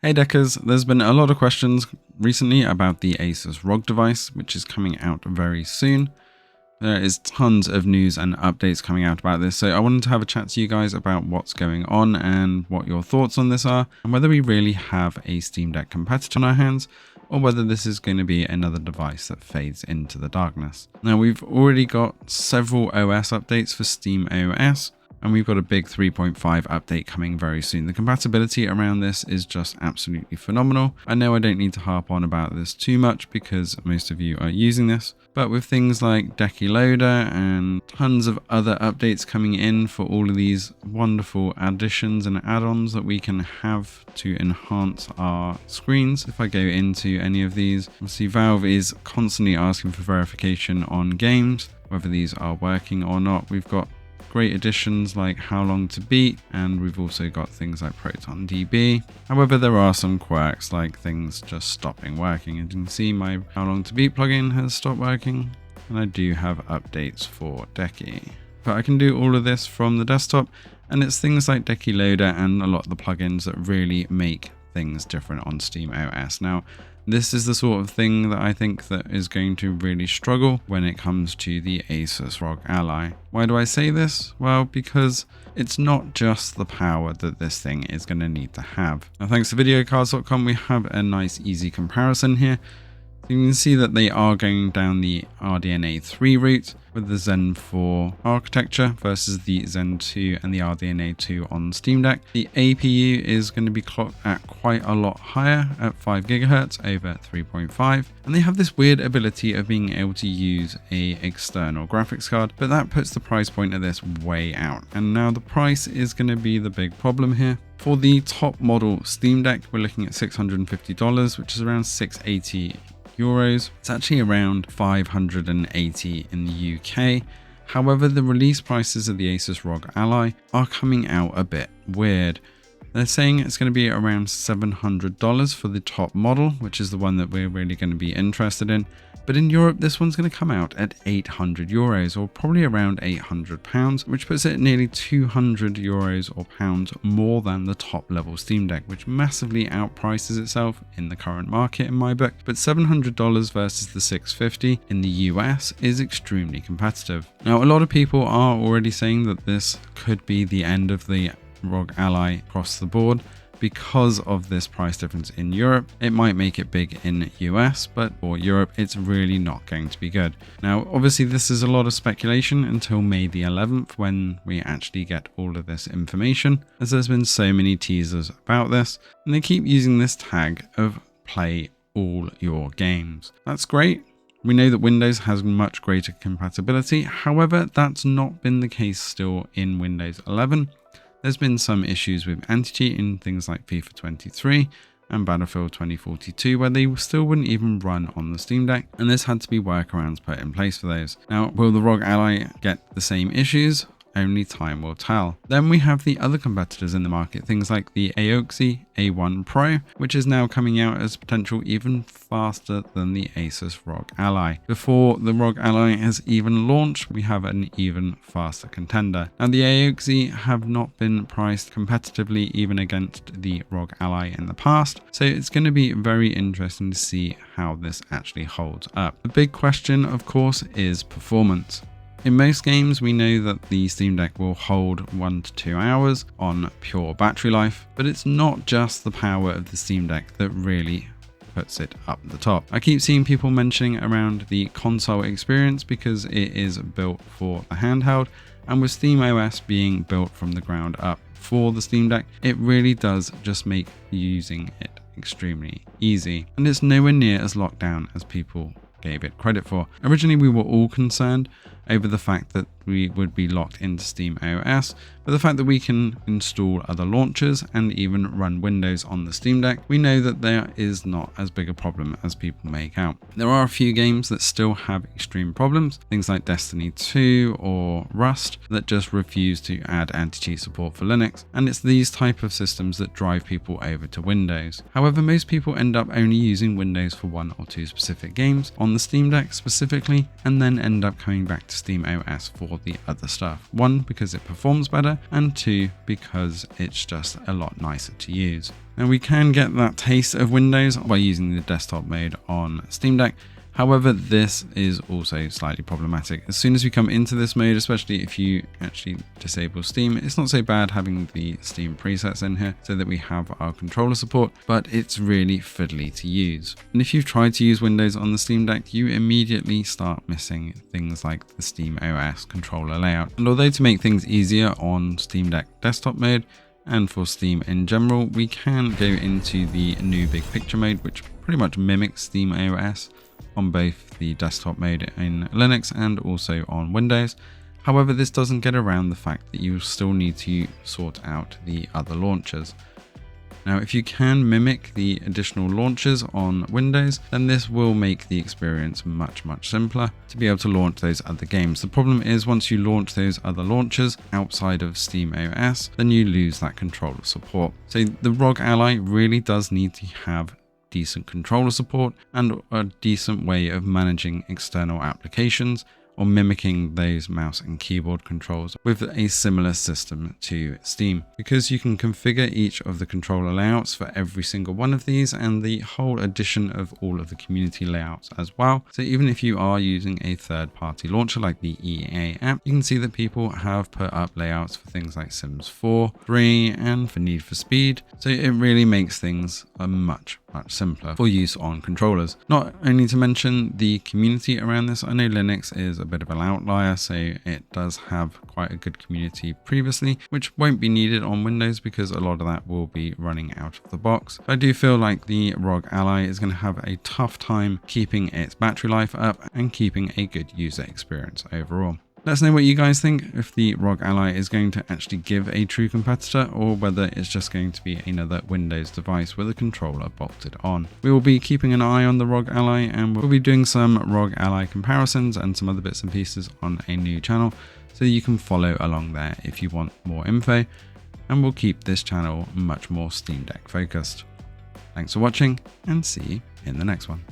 Hey Deckers, there's been a lot of questions recently about the ASUS ROG device, which is coming out very soon. There is tons of news and updates coming out about this, so I wanted to have a chat to you guys about what's going on and what your thoughts on this are, and whether we really have a Steam Deck competitor on our hands, or whether this is going to be another device that fades into the darkness. Now, we've already got several OS updates for Steam OS, and we've got a big 3.5 update coming very soon. The compatibility around this is just absolutely phenomenal. I know I don't need to harp on about this too much because most of you are using this, but with things like Decky Loader and tons of other updates coming in for all of these wonderful additions and add-ons that we can have to enhance our screens. If I go into any of these, you'll see Valve is constantly asking for verification on games, whether these are working or not. We've got great additions like How Long to Beat, and we've also got things like Proton DB. However, there are some quirks like things just stopping working. And you can see my How Long to Beat plugin has stopped working, and I do have updates for Decky. But I can do all of this from the desktop, and it's things like Decky Loader and a lot of the plugins that really make things different on Steam OS. Now, this is the sort of thing that I think that is going to really struggle when it comes to the ASUS ROG Ally. Why do I say this? Well, because it's not just the power that this thing is going to need to have. Now, thanks to videocards.com, we have a nice easy comparison here. So you can see that they are going down the RDNA 3 route with the Zen 4 architecture versus the Zen 2 and the RDNA 2 on Steam Deck. The APU is going to be clocked at quite a lot higher at 5 GHz over 3.5, and they have this weird ability of being able to use a external graphics card, but that puts the price point of this way out. And now the price is going to be the big problem here. For the top model Steam Deck, we're looking at $650, which is around 680 euros. It's actually around 580 in the UK. However, the release prices of the ASUS ROG Ally are coming out a bit weird. They're saying it's going to be around $700 for the top model, which is the one that we're really going to be interested in. But in Europe, this one's going to come out at 800 euros, or probably around 800 pounds, which puts it at nearly 200 euros or pounds more than the top level Steam Deck, which massively outprices itself in the current market in my book. But $700 versus the $650 in the US is extremely competitive. Now, a lot of people are already saying that this could be the end of the ROG Ally across the board. Because of this price difference in Europe, it might make it big in US, but for Europe, it's really not going to be good. Now, obviously, this is a lot of speculation until May the 11th, when we actually get all of this information, as there's been so many teasers about this, and they keep using this tag of play all your games. That's great. We know that Windows has much greater compatibility. However, that's not been the case still in Windows 11. There's been some issues with anti-cheat in things like FIFA 23 and Battlefield 2042, where they still wouldn't even run on the Steam Deck, and there's had to be workarounds put in place for those. Now, will the ROG Ally get the same issues? Only time will tell. Then we have the other competitors in the market, things like the ASUS A1 Pro, which is now coming out as potential even faster than the ASUS ROG Ally. Before the ROG Ally has even launched, we have an even faster contender. Now, the ASUS have not been priced competitively even against the ROG Ally in the past, so it's going to be very interesting to see how this actually holds up. The big question, of course, is performance. In most games, we know that the Steam Deck will hold 1 to 2 hours on pure battery life, but it's not just the power of the Steam Deck that really puts it up the top. I keep seeing people mentioning around the console experience because it is built for a handheld, and with SteamOS being built from the ground up for the Steam Deck, it really does just make using it extremely easy, and it's nowhere near as locked down as people gave it credit for. Originally, we were all concerned over the fact that we would be locked into Steam OS, but the fact that we can install other launchers and even run Windows on the Steam Deck, we know that there is not as big a problem as people make out. There are a few games that still have extreme problems, things like Destiny 2 or Rust, that just refuse to add anti-cheat support for Linux, and it's these type of systems that drive people over to Windows. However, most people end up only using Windows for 1 or 2 specific games on the Steam Deck specifically, and then end up coming back to Steam OS for the other stuff. One, because it performs better, and two, because it's just a lot nicer to use. Now we can get that taste of Windows by using the desktop mode on Steam Deck. However, this is also slightly problematic. As soon as we come into this mode, especially if you actually disable Steam, it's not so bad having the Steam presets in here so that we have our controller support, but it's really fiddly to use. And if you've tried to use Windows on the Steam Deck, you immediately start missing things like the Steam OS controller layout. And although to make things easier on Steam Deck desktop mode, and for Steam in general, we can go into the new big picture mode, which pretty much mimics Steam OS on both the desktop mode in Linux and also on Windows. However, this doesn't get around the fact that you still need to sort out the other launchers. Now, if you can mimic the additional launchers on Windows, then this will make the experience much simpler to be able to launch those other games. The problem is once you launch those other launchers outside of Steam OS, then you lose that controller support. So the ROG Ally really does need to have decent controller support and a decent way of managing external applications or mimicking those mouse and keyboard controls with a similar system to Steam, because you can configure each of the controller layouts for every single one of these and the whole addition of all of the community layouts as well. So even if you are using a third-party launcher like the EA app, you can see that people have put up layouts for things like Sims 4, 3, and for Need for Speed. So it really makes things much simpler for use on controllers. Not only to mention the community around this, I know Linux is a bit of an outlier, so it does have quite a good community previously, which won't be needed on Windows because a lot of that will be running out of the box. But I do feel like the ROG Ally is going to have a tough time keeping its battery life up and keeping a good user experience overall. Let us know what you guys think, if the ROG Ally is going to actually give a true competitor or whether it's just going to be another Windows device with a controller bolted on. We will be keeping an eye on the ROG Ally and we'll be doing some ROG Ally comparisons and some other bits and pieces on a new channel, so you can follow along there if you want more info, and we'll keep this channel much more Steam Deck focused. Thanks for watching and see you in the next one.